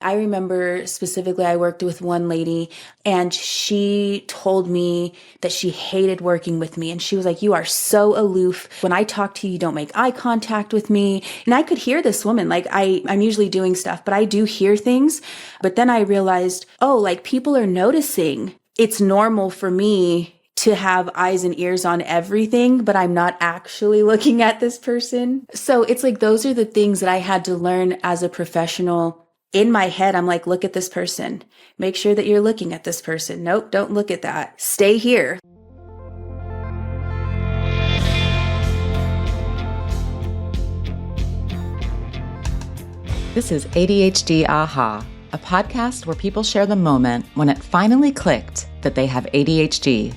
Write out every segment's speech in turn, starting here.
I remember specifically I worked with one lady and she told me that she hated working with me. And she was like, "You are so aloof. When I talk to you, you don't make eye contact with me." And I could hear this woman, like I'm usually doing stuff, but I do hear things. But then I realized, oh, like people are noticing. It's normal for me to have eyes and ears on everything, but I'm not actually looking at this person. So it's like, those are the things that I had to learn as a professional. In my head, I'm like, look at this person. Make sure that you're looking at this person. Nope, don't look at that. Stay here. This is ADHD Aha, a podcast where people share the moment when it finally clicked that they have ADHD.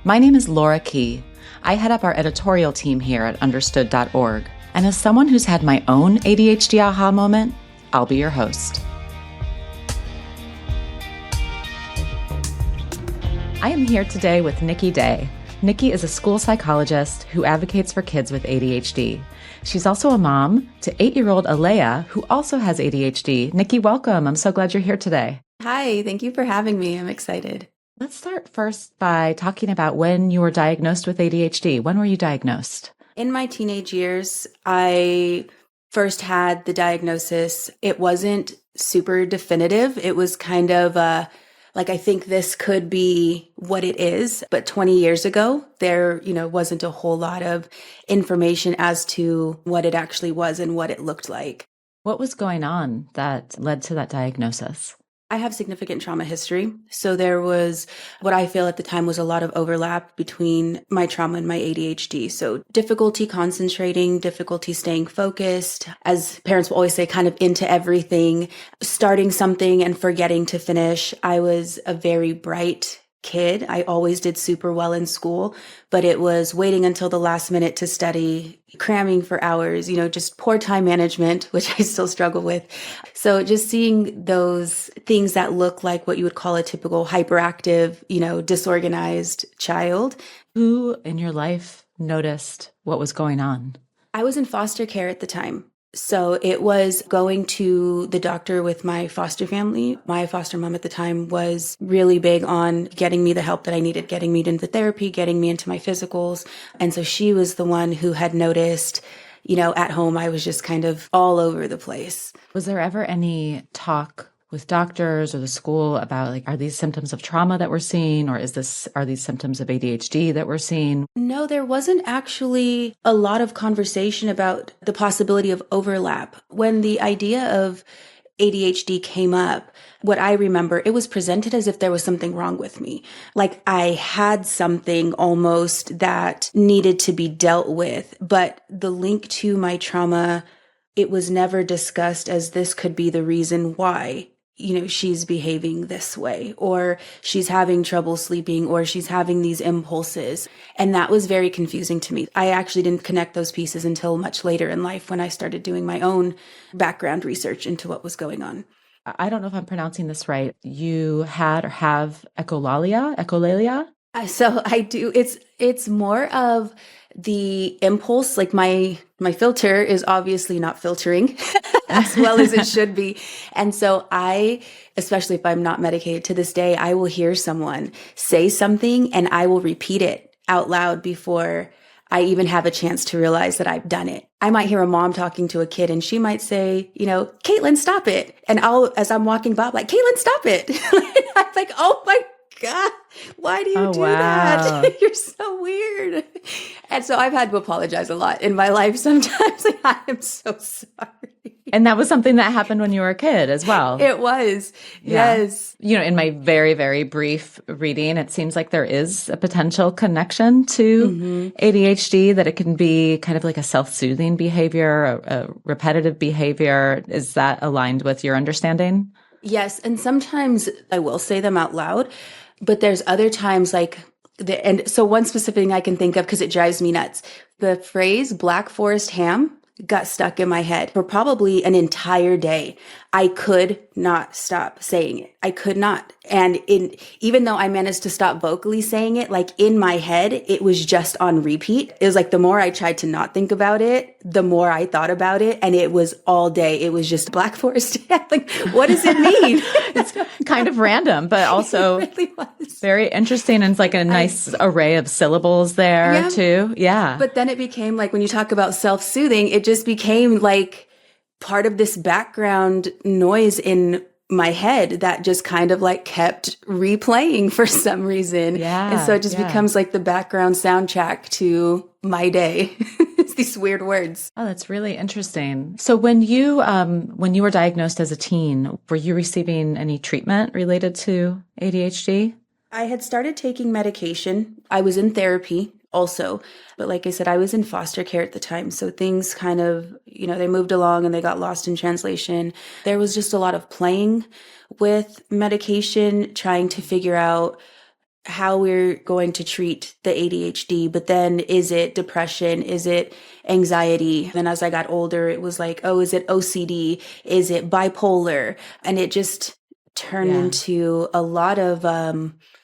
My name is Laura Key. I head up our editorial team here at understood.org. And as someone who's had my own ADHD Aha moment, I'll be your host. I am here today with Nikki Daye. Nikki is a school psychologist who advocates for kids with ADHD. She's also a mom to 8-year-old Alea, who also has ADHD. Nikki, welcome. I'm so glad you're here today. Hi, thank you for having me. I'm excited. Let's start first by talking about when you were diagnosed with ADHD. When were you diagnosed? In my teenage years, I first had the diagnosis. It wasn't super definitive. It was kind of like, I think this could be what it is. But 20 years ago, there, wasn't a whole lot of information as to what it actually was and what it looked like. What was going on that led to that diagnosis? I have significant trauma history. So there was what I feel at the time was a lot of overlap between my trauma and my ADHD. So difficulty concentrating, difficulty staying focused, as parents will always say, kind of into everything, starting something and forgetting to finish. I was a very bright kid. I always did super well in school, but it was waiting until the last minute to study, cramming for hours, just poor time management, which I still struggle with. So just seeing those things that look like what you would call a typical hyperactive, disorganized child. Who in your life noticed what was going on? I was in foster care at the time. So it was going to the doctor with my foster family. My foster mom at the time was really big on getting me the help that I needed, getting me into therapy, getting me into my physicals. And so she was the one who had noticed, at home, I was just kind of all over the place. Was there ever any talk with doctors or the school about are these symptoms of trauma that we're seeing, or are these symptoms of ADHD that we're seeing? No, there wasn't actually a lot of conversation about the possibility of overlap. When the idea of ADHD came up, what I remember, it was presented as if there was something wrong with me. Like I had something almost that needed to be dealt with, but the link to my trauma, it was never discussed as this could be the reason why she's behaving this way, or she's having trouble sleeping, or she's having these impulses. And that was very confusing to me. I actually didn't connect those pieces until much later in life when I started doing my own background research into what was going on. I don't know if I'm pronouncing this right. You had or have echolalia? So I do. It's more of the impulse. Like my filter is obviously not filtering as well as it should be. And so I, especially if I'm not medicated to this day, I will hear someone say something and I will repeat it out loud before I even have a chance to realize that I've done it. I might hear a mom talking to a kid and she might say, "Caitlin, stop it." And as I'm walking by, I'm like, "Caitlin, stop it." I'm like, "Oh my God, why do you do that? You're so weird." And so I've had to apologize a lot in my life sometimes. I am so sorry. And that was something that happened when you were a kid as well. It was. Yeah. Yes. In my very, very brief reading, it seems like there is a potential connection to ADHD, that it can be kind of like a self-soothing behavior, a repetitive behavior. Is that aligned with your understanding? Yes. And sometimes I will say them out loud, but there's other times and so one specific thing I can think of, because it drives me nuts, the phrase Black Forest ham. got stuck in my head for probably an entire day. I could not stop saying it. I could not. And even though I managed to stop vocally saying it, like in my head, it was just on repeat. It was like the more I tried to not think about it, the more I thought about it. And it was all day. It was just Black Forest. Like, what does it mean? It's kind of random, but also it really was. Very interesting. And it's like a nice array of syllables there too. Yeah. But then it became like, when you talk about self-soothing, it just became like part of this background noise in my head that just kind of like kept replaying for some reason. Yeah. And so it just becomes like the background soundtrack to my day. It's these weird words. Oh, that's really interesting. So when you were diagnosed as a teen, were you receiving any treatment related to ADHD? I had started taking medication. I was in therapy also. But like I said, I was in foster care at the time. So things kind of, they moved along and they got lost in translation. There was just a lot of playing with medication, trying to figure out how we're going to treat the ADHD. But then is it depression? Is it anxiety? Then as I got older, it was like, oh, is it OCD? Is it bipolar? And it just turned into a lot of,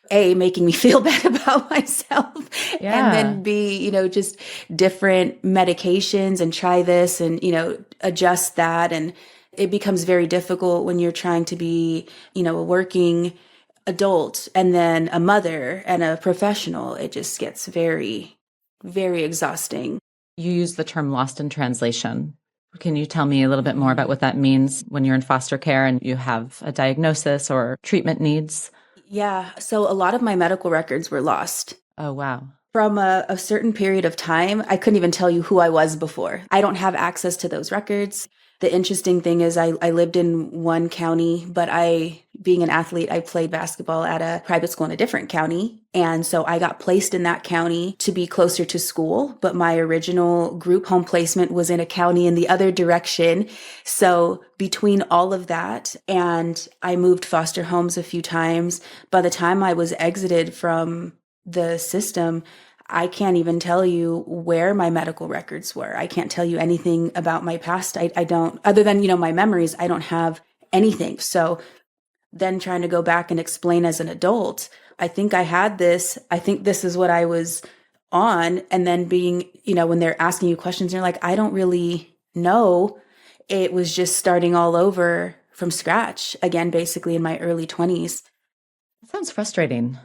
A, making me feel bad about myself. And then B, just different medications and try this and, adjust that. And it becomes very difficult when you're trying to be, a working adult and then a mother and a professional. It just gets very, very exhausting. You use the term lost in translation. Can you tell me a little bit more about what that means when you're in foster care and you have a diagnosis or treatment needs? Yeah. So a lot of my medical records were lost. Oh, wow. From a certain period of time, I couldn't even tell you who I was before. I don't have access to those records. The interesting thing is I lived in one county, but being an athlete, I played basketball at a private school in a different county. And so I got placed in that county to be closer to school. But my original group home placement was in a county in the other direction. So between all of that, and I moved foster homes a few times, by the time I was exited from the system, I can't even tell you where my medical records were. I can't tell you anything about my past. I don't, other than, my memories, I don't have anything. So then trying to go back and explain as an adult, I think I had this, I think this is what I was on. And then being, when they're asking you questions, you're like, I don't really know. It was just starting all over from scratch again, basically in my early 20s. That sounds frustrating.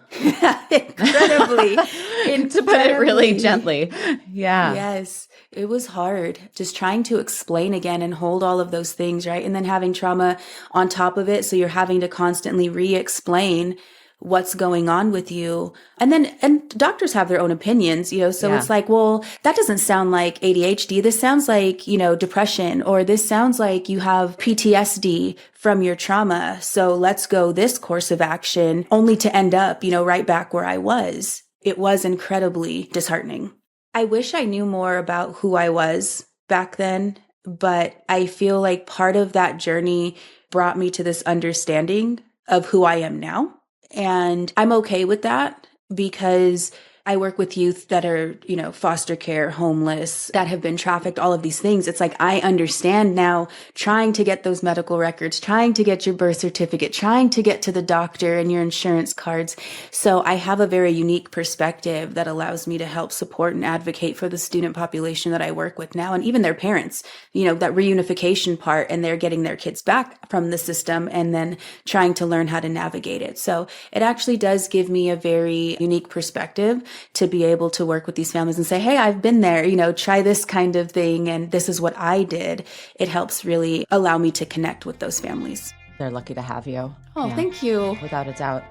Incredibly. To put it really gently. Yeah. Yes. It was hard just trying to explain again and hold all of those things, right? And then having trauma on top of it. So you're having to constantly re-explain what's going on with you. And doctors have their own opinions, so it's like, well, that doesn't sound like ADHD. This sounds like, depression, or this sounds like you have PTSD from your trauma. So let's go this course of action, only to end up, right back where I was. It was incredibly disheartening. I wish I knew more about who I was back then, but I feel like part of that journey brought me to this understanding of who I am now. And I'm okay with that because I work with youth that are, foster care, homeless, that have been trafficked, all of these things. It's like, I understand now trying to get those medical records, trying to get your birth certificate, trying to get to the doctor and your insurance cards. So I have a very unique perspective that allows me to help support and advocate for the student population that I work with now, and even their parents, that reunification part, and they're getting their kids back from the system and then trying to learn how to navigate it. So it actually does give me a very unique perspective to be able to work with these families and say, hey, I've been there, try this kind of thing. And this is what I did. It helps really allow me to connect with those families. They're lucky to have you. Oh, yeah. Thank you. Without a doubt.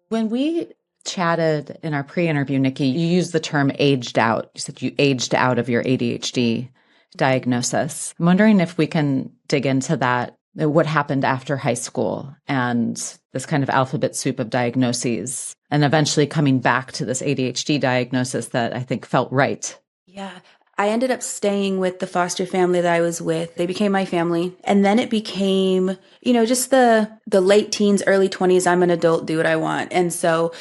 When we chatted in our pre-interview, Nikki, you used the term aged out. You said you aged out of your ADHD diagnosis. I'm wondering if we can dig into that, what happened after high school and this kind of alphabet soup of diagnoses, and eventually coming back to this ADHD diagnosis that I think felt right. Yeah. I ended up staying with the foster family that I was with. They became my family. And then it became, just the late teens, early 20s, I'm an adult, do what I want. And so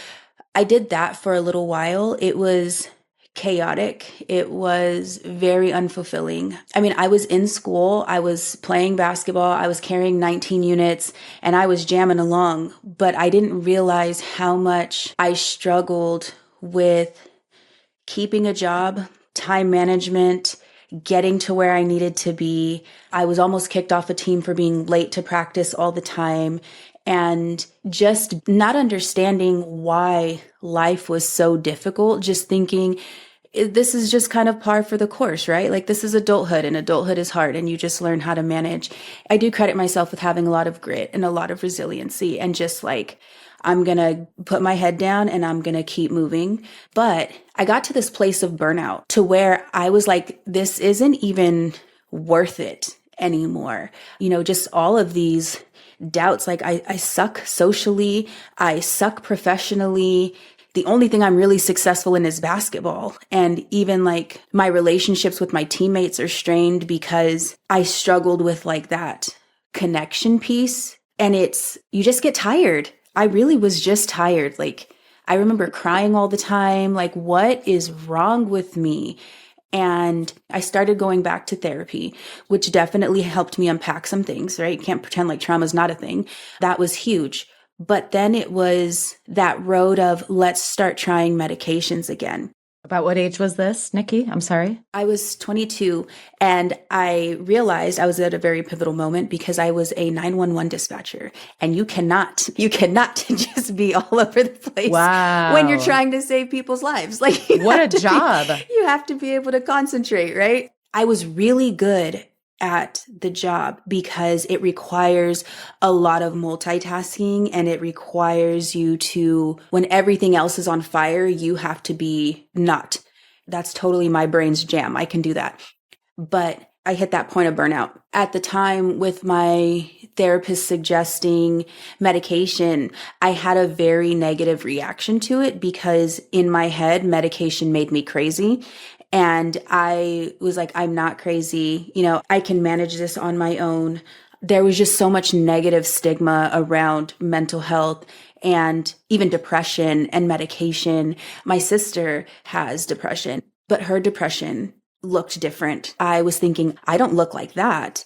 I did that for a little while. It was chaotic. It was very unfulfilling. I mean, I was in school, I was playing basketball, I was carrying 19 units, and I was jamming along, but I didn't realize how much I struggled with keeping a job, time management, getting to where I needed to be. I was almost kicked off a team for being late to practice all the time, and just not understanding why life was so difficult, just thinking this is just kind of par for the course, right? Like, this is adulthood, and adulthood is hard, and you just learn how to manage. I do credit myself with having a lot of grit and a lot of resiliency, and just like, I'm going to put my head down and I'm going to keep moving. But I got to this place of burnout to where I was like, this isn't even worth it anymore. Just all of these doubts, like I suck socially, I suck professionally. The only thing I'm really successful in is basketball. And even like my relationships with my teammates are strained because I struggled with like that connection piece. And you just get tired. I really was just tired. Like, I remember crying all the time. Like, what is wrong with me? And I started going back to therapy, which definitely helped me unpack some things, right? Can't pretend like trauma is not a thing. That was huge. But then it was that road of, let's start trying medications again. About what age was this, Nikki? I'm sorry. I was 22, and I realized I was at a very pivotal moment because I was a 911 dispatcher, and you cannot just be all over the place. Wow. When you're trying to save people's lives. Like, what a job. You have to be able to concentrate, right? I was really good at the job because it requires a lot of multitasking, and it requires you to, when everything else is on fire, you have to be not. That's totally my brain's jam. I can do that. But I hit that point of burnout. At the time, with my therapist suggesting medication, I had a very negative reaction to it because in my head, medication made me crazy. And I was like, I'm not crazy. I can manage this on my own. There was just so much negative stigma around mental health and even depression and medication. My sister has depression, but her depression looked different. I was thinking, I don't look like that,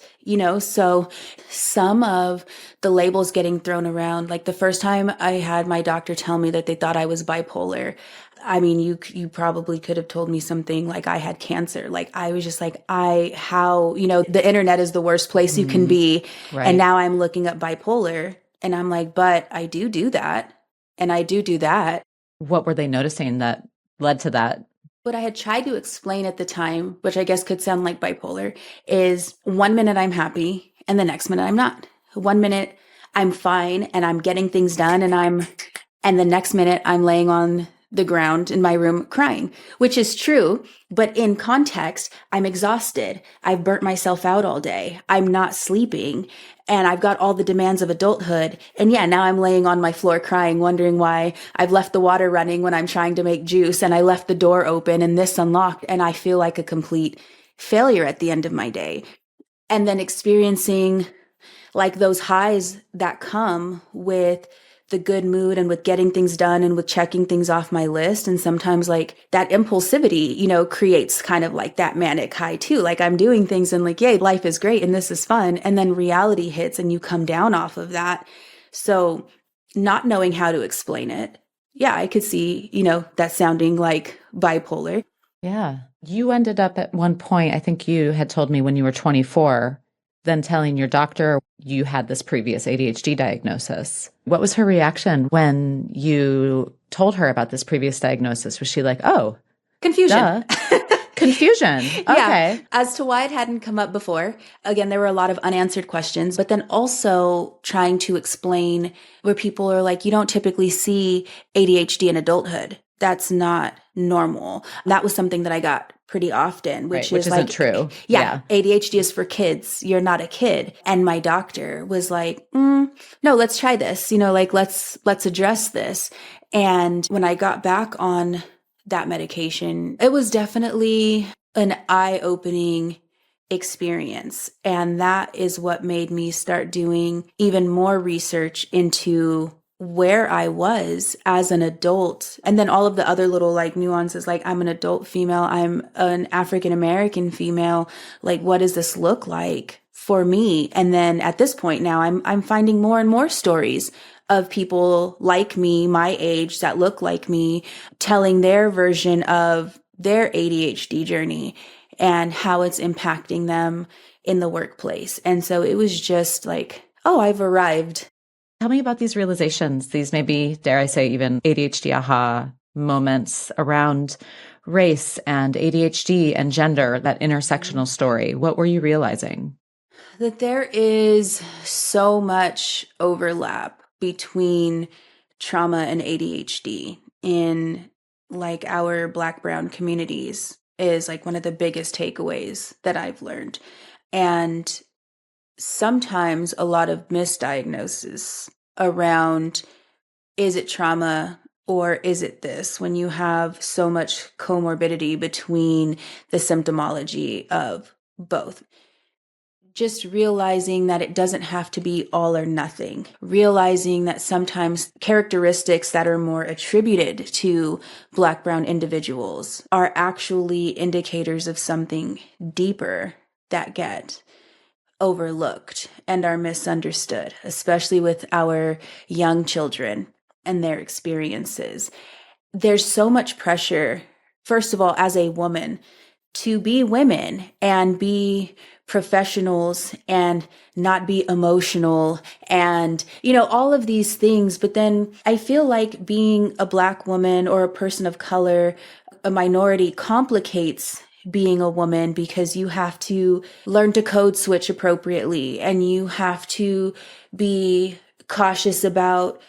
so some of the labels getting thrown around, like the first time I had my doctor tell me that they thought I was bipolar. I mean, you probably could have told me something like I had cancer. Like, I was just like, the internet is the worst place you can be. Right. And now I'm looking up bipolar, and I'm like, but I do that. And I do that. What were they noticing that led to that? What I had tried to explain at the time, which I guess could sound like bipolar, is 1 minute I'm happy and the next minute I'm not. 1 minute I'm fine and I'm getting things done, and the next minute I'm laying on the ground in my room crying, which is true. But in context, I'm exhausted. I've burnt myself out all day. I'm not sleeping, and I've got all the demands of adulthood. And yeah, now I'm laying on my floor crying, wondering why I've left the water running when I'm trying to make juice, and I left the door open and this unlocked, and I feel like a complete failure at the end of my day. And then experiencing like those highs that come with the good mood and with getting things done and with checking things off my list. And sometimes like that impulsivity, creates kind of like that manic high too. Like, I'm doing things and like, yay, life is great and this is fun. And then reality hits and you come down off of that. So not knowing how to explain it. Yeah, I could see, that sounding like bipolar. Yeah. You ended up at one point, I think you had told me when you were 24, then telling your doctor you had this previous ADHD diagnosis. What was her reaction when you told her about this previous diagnosis? Was she like, oh, confusion? Duh. Confusion. Okay. Yeah, as to why it hadn't come up before. Again, there were a lot of unanswered questions, but then also trying to explain where people are like, you don't typically see ADHD in adulthood. That's not normal. That was something that I got pretty often, which isn't like, true. Yeah, ADHD is for kids. You're not a kid. And my doctor was like, no, let's try this. Let's address this. And when I got back on that medication, it was definitely an eye-opening experience. And that is what made me start doing even more research into where I was as an adult. And then all of the other little like nuances, like I'm an adult female, I'm an African American female. Like, what does this look like for me? And then at this point now, I'm finding more and more stories of people like me, my age, that look like me, telling their version of their ADHD journey and how it's impacting them in the workplace. And so it was just like, oh, I've arrived. Tell me about these realizations, these maybe, dare I say, even ADHD aha moments around race and ADHD and gender, that intersectional story. What were you realizing? That there is so much overlap between trauma and ADHD in like our Black, brown communities is like one of the biggest takeaways that I've learned. And sometimes a lot of misdiagnoses around, is it trauma or is it this, when you have so much comorbidity between the symptomology of both. Just realizing that it doesn't have to be all or nothing. Realizing that sometimes characteristics that are more attributed to Black, brown individuals are actually indicators of something deeper that get overlooked and are misunderstood, especially with our young children and their experiences. There's so much pressure, first of all, as a woman, to be women and be professionals and not be emotional and, all of these things. But then I feel like being a Black woman or a person of color, a minority, complicates being a woman because you have to learn to code switch appropriately and you have to be cautious about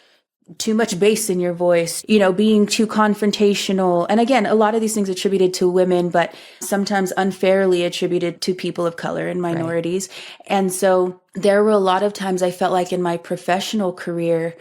too much bass in your voice, being too confrontational. And again, a lot of these things attributed to women, but sometimes unfairly attributed to people of color and minorities. Right. And so there were a lot of times I felt like in my professional career,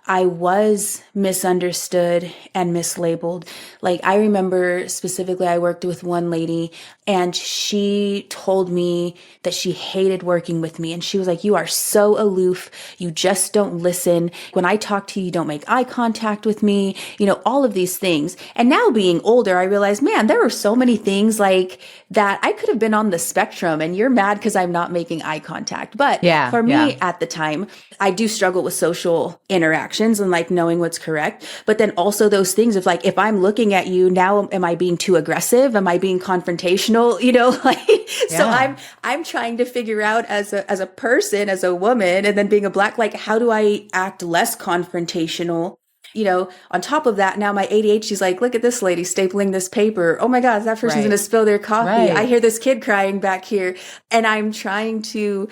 I was misunderstood and mislabeled. Like I remember specifically, I worked with one lady and she told me that she hated working with me. And she was like, you are so aloof. You just don't listen. When I talk to you, you don't make eye contact with me, all of these things. And now being older, I realized, man, there were so many things like that. I could have been on the spectrum and you're mad because I'm not making eye contact. But for me at the time, I do struggle with social interactions and like knowing what's correct. But then also those things of like, if I'm looking at you now, am I being too aggressive? Am I being confrontational? So I'm trying to figure out as a person, as a woman, and then being a Black, like, how do I act less confrontational? On top of that, now my ADHD is like, look at this lady stapling this paper. Oh my God, that person's going to spill their coffee. Right. I hear this kid crying back here. And I'm trying to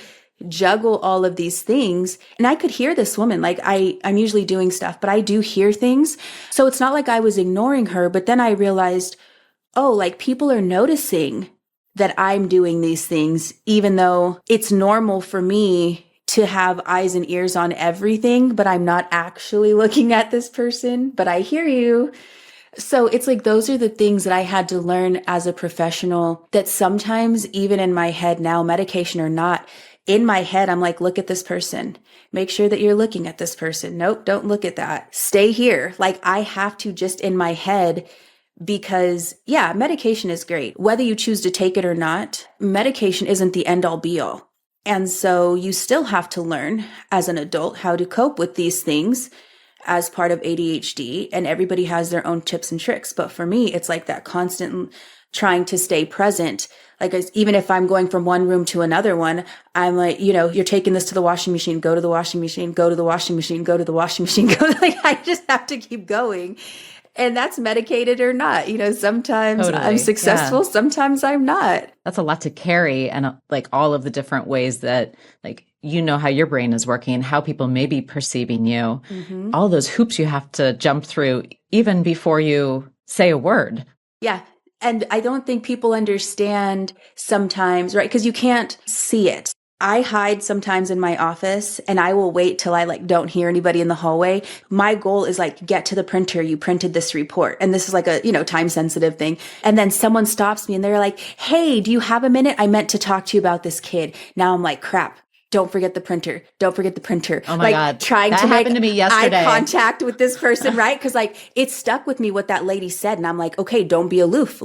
juggle all of these things. And I could hear this woman, like I'm usually doing stuff, but I do hear things. So it's not like I was ignoring her, but then I realized, oh, like people are noticing that I'm doing these things, even though it's normal for me to have eyes and ears on everything, but I'm not actually looking at this person, but I hear you. So it's like, those are the things that I had to learn as a professional, that sometimes even in my head now, medication or not, in my head, I'm like, look at this person. Make sure that you're looking at this person. Nope, don't look at that. Stay here. Like I have to just in my head, because medication is great. Whether you choose to take it or not, medication isn't the end all be all. And so you still have to learn as an adult how to cope with these things as part of ADHD. And everybody has their own tips and tricks. But for me, it's like that constant trying to stay present. Like even if I'm going from one room to another one, I'm like, you're taking this to the washing machine, go to the washing machine, go to the washing machine, go to the washing machine, go. Like I just have to keep going. And that's medicated or not. Sometimes totally. I'm successful, sometimes I'm not. That's a lot to carry. And like all of the different ways that like, how your brain is working and how people may be perceiving you. Mm-hmm. All those hoops you have to jump through even before you say a word. Yeah. And I don't think people understand sometimes, right? Because you can't see it. I hide sometimes in my office and I will wait till I don't hear anybody in the hallway. My goal is get to the printer. You printed this report. And this is a, time sensitive thing. And then someone stops me and they're like, hey, do you have a minute? I meant to talk to you about this kid. Now I'm like, crap. Don't forget the printer. Don't forget the printer. Oh my God. Trying that to make happened to me yesterday. eye contact with this person, right? Because it stuck with me what that lady said. And I'm like, okay, don't be aloof.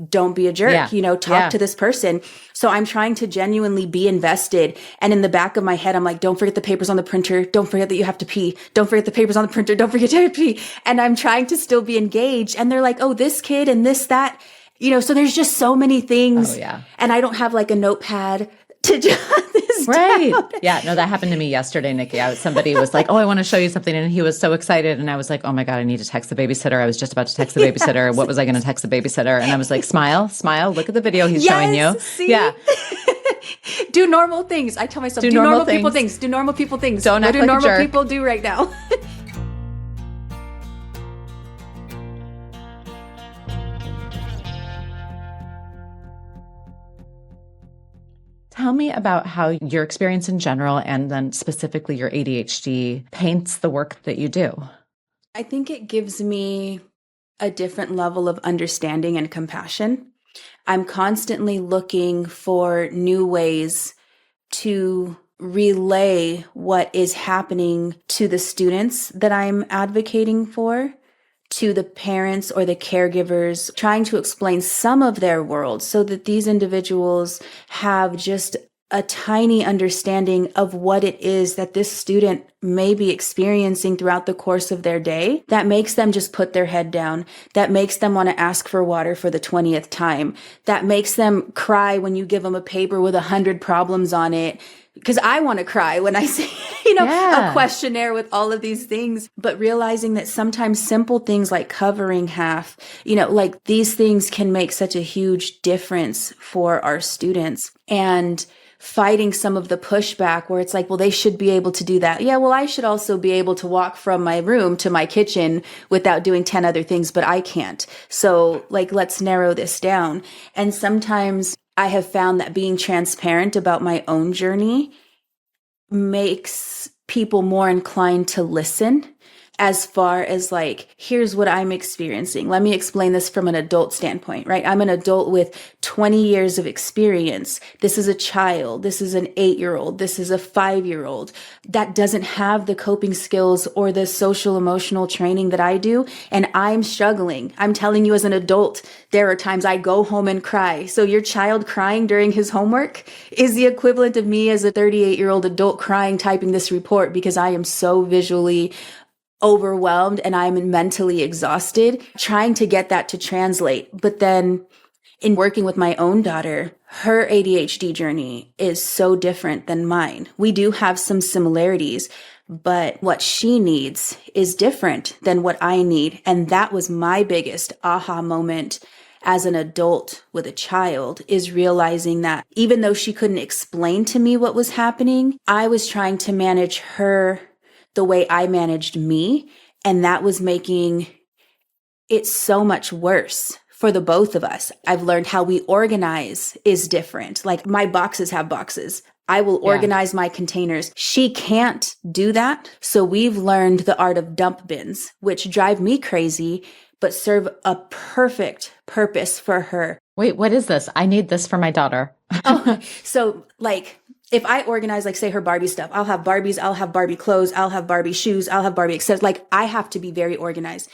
Don't be a jerk, talk to this person. So I'm trying to genuinely be invested. And in the back of my head, I'm like, don't forget the papers on the printer. Don't forget that you have to pee. Don't forget the papers on the printer. Don't forget to pee. And I'm trying to still be engaged. And they're like, oh, this kid and this, that, so there's just so many things. Oh, yeah. And I don't have a notepad to jot this right. down. Yeah. No, that happened to me yesterday, Nikki. Somebody was like, oh, I want to show you something. And he was so excited. And I was like, oh my God, I need to text the babysitter. I was just about to text the babysitter. Yes. What was I going to text the babysitter? And I was like, smile, look at the video he's showing you. See? Yeah. Do normal things. I tell myself, do normal people things. Do normal people things. Don't act what do like normal people do right now? Tell me about how your experience in general and then specifically your ADHD paints the work that you do. I think it gives me a different level of understanding and compassion. I'm constantly looking for new ways to relay what is happening to the students that I'm advocating for, to the parents or the caregivers, trying to explain some of their world so that these individuals have just a tiny understanding of what it is that this student may be experiencing throughout the course of their day that makes them just put their head down, that makes them want to ask for water for the 20th time, that makes them cry when you give them a paper with 100 problems on it. Because I want to cry when I see, a questionnaire with all of these things, but realizing that sometimes simple things like covering half, these things can make such a huge difference for our students. And fighting some of the pushback where it's like, well, they should be able to do that. Yeah, well, I should also be able to walk from my room to my kitchen without doing 10 other things, but I can't. So let's narrow this down. And sometimes I have found that being transparent about my own journey makes people more inclined to listen, as far as here's what I'm experiencing. Let me explain this from an adult standpoint, right? I'm an adult with 20 years of experience. This is a child. This is an 8-year-old. This is a 5-year-old that doesn't have the coping skills or the social emotional training that I do. And I'm struggling. I'm telling you as an adult, there are times I go home and cry. So your child crying during his homework is the equivalent of me as a 38-year-old adult crying, typing this report because I am so visually overwhelmed and I'm mentally exhausted trying to get that to translate. But then in working with my own daughter, her ADHD journey is so different than mine. We do have some similarities, but what she needs is different than what I need. And that was my biggest aha moment as an adult with a child, is realizing that even though she couldn't explain to me what was happening, I was trying to manage her the way I managed me. And that was making it so much worse for the both of us. I've learned how we organize is different. My boxes have boxes. I will organize my containers. She can't do that. So we've learned the art of dump bins, which drive me crazy, but serve a perfect purpose for her. Wait, what is this? I need this for my daughter. So if I organize, say her Barbie stuff, I'll have Barbies, I'll have Barbie clothes, I'll have Barbie shoes, I'll have Barbie accessories. I have to be very organized.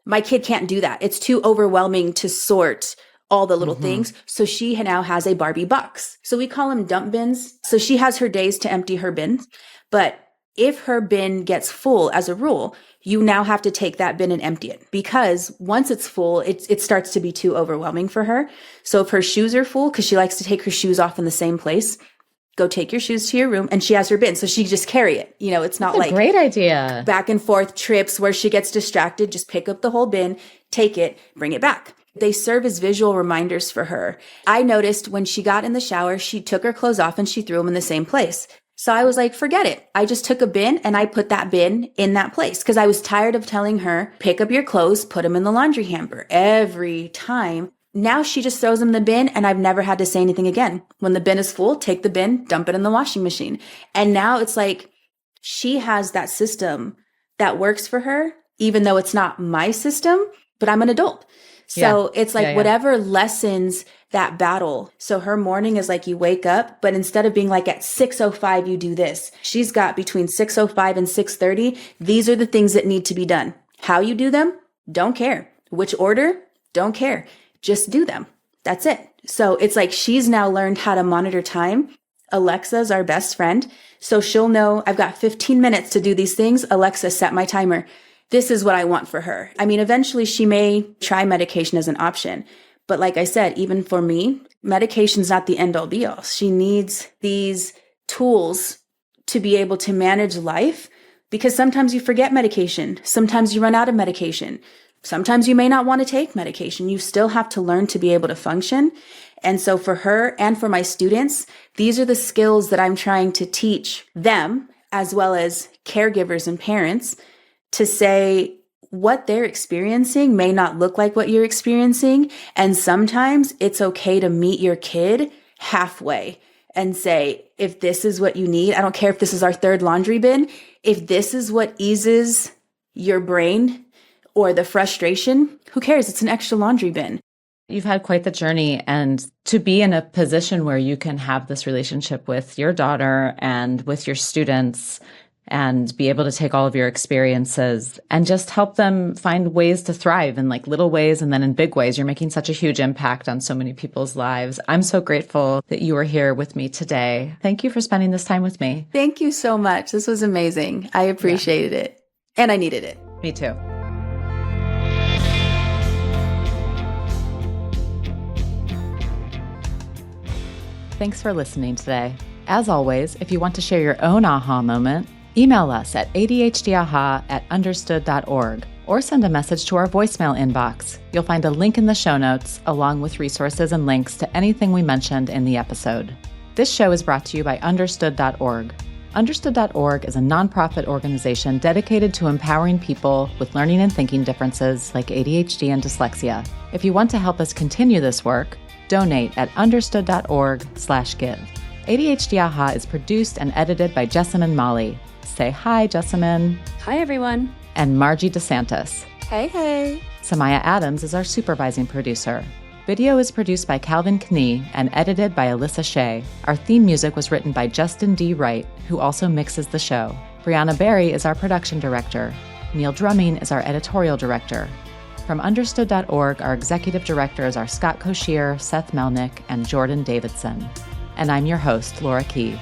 My kid can't do that. It's too overwhelming to sort all the little things. So she now has a Barbie box. So we call them dump bins. So she has her days to empty her bins. But if her bin gets full, as a rule, you now have to take that bin and empty it, because once it's full, it starts to be too overwhelming for her. So if her shoes are full, because she likes to take her shoes off in the same place, go take your shoes to your room, and she has her bin. So she just carry it. It's not That's a great idea. Back and forth trips where she gets distracted. Just pick up the whole bin, take it, bring it back. They serve as visual reminders for her. I noticed when she got in the shower, she took her clothes off and she threw them in the same place. So I was like, forget it. I just took a bin and I put that bin in that place, because I was tired of telling her, pick up your clothes, put them in the laundry hamper every time. Now she just throws them in the bin and I've never had to say anything again. When the bin is full, take the bin, dump it in the washing machine. And now it's like she has that system that works for her, even though it's not my system, but I'm an adult. So it's like whatever lessens that battle. So her morning is like you wake up, but instead of being like at 6:05, you do this. She's got between 6:05 and 6:30. These are the things that need to be done. How you do them, don't care. Which order, don't care. Just do them. That's it. So it's like she's now learned how to monitor time. Alexa's our best friend. So she'll know I've got 15 minutes to do these things. Alexa, set my timer. This is what I want for her. I mean, eventually she may try medication as an option. But like I said, even for me, medication's not the end all be all. She needs these tools to be able to manage life because sometimes you forget medication. Sometimes you run out of medication. Sometimes you may not want to take medication. You still have to learn to be able to function. And so for her and for my students, these are the skills that I'm trying to teach them as well as caregivers and parents to say what they're experiencing may not look like what you're experiencing. And sometimes it's okay to meet your kid halfway and say, if this is what you need, I don't care if this is our third laundry bin, if this is what eases your brain or the frustration, who cares? It's an extra laundry bin. You've had quite the journey, and to be in a position where you can have this relationship with your daughter and with your students and be able to take all of your experiences and just help them find ways to thrive in like little ways and then in big ways. You're making such a huge impact on so many people's lives. I'm so grateful that you are here with me today. Thank you for spending this time with me. Thank you so much. This was amazing. I appreciated it. And I needed it. Me too. Thanks for listening today. As always, if you want to share your own aha moment, email us at adhdaha@understood.org or send a message to our voicemail inbox. You'll find a link in the show notes along with resources and links to anything we mentioned in the episode. This show is brought to you by understood.org. Understood.org is a nonprofit organization dedicated to empowering people with learning and thinking differences like ADHD and dyslexia. If you want to help us continue this work, donate at understood.org/give. ADHD Aha is produced and edited by Jessamine Molly. Say hi, Jessamine. Hi, everyone. And Margie DeSantis. Hey, hey. Samaya Adams is our supervising producer. Video is produced by Calvin Knee and edited by Alyssa Shea. Our theme music was written by Justin D. Wright, who also mixes the show. Brianna Berry is our production director. Neil Drumming is our editorial director. From Understood.org, our executive directors are Scott Koshier, Seth Melnick, and Jordan Davidson. And I'm your host, Laura Key.